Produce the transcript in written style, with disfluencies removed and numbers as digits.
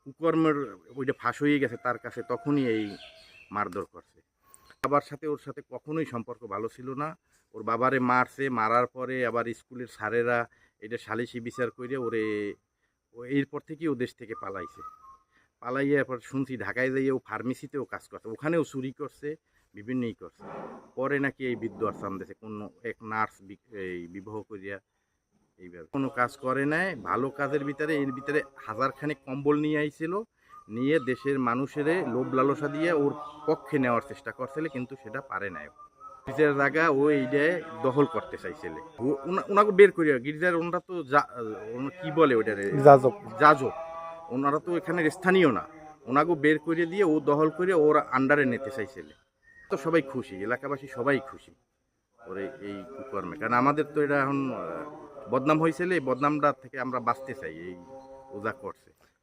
কুকর্মের ওইটা ফাঁস হয়ে গেছে তার কাছে, তখনই এই মারধর করছে। বাবার সাথে ওর সাথে কখনোই সম্পর্ক ভালো ছিল না। ওর বাবারে মারছে, মারার পরে আবার স্কুলের স্যারেরা এটা সালিশি বিচার করে ওরে এরপর থেকেই ও দেশ থেকে পালাইছে। পালাইয়া এরপর শুনছি ঢাকায় যাইয়ে ও ফার্মেসিতেও কাজ করছে, ওখানেও চুরি করছে, বিভিন্নই করছে। পরে নাকি এই বিদ্যু আশ্রম দিয়েছে কোনো এক নার্স এই বিবাহ করিয়া। এইভাবে কোনো কাজ করে নাই ভালো কাজের ভিতরে। এর ভিতরে হাজারখানেক কম্বল নিয়ে আইছিল, নিয়ে দেশের মানুষের লোভ লালসা দিয়ে ওর পক্ষে নেওয়ার চেষ্টা করছিল, কিন্তু সেটা পারে নাই। গির্জার জায়গা ও এইটায় দখল করতে চাইছিল, ওনাকে বের করিয়া গির্জার ওনারা তো কি বলে ওইটারে, যাজক। যাজক। ওনারা তো এখানে স্থানীয় না, ওনাকে বের করে দিয়ে ও দখল করে ওর আন্ডারে নিতে চাইছিল। তো সবাই খুশি, এলাকাবাসী সবাই খুশি ওর এই কুকর্মে, কারণ আমাদের তো এটা এখন বদনাম হয়েছিল। এই বদনামটা থেকে আমরা বাঁচতে চাই, এই ওজা করছে।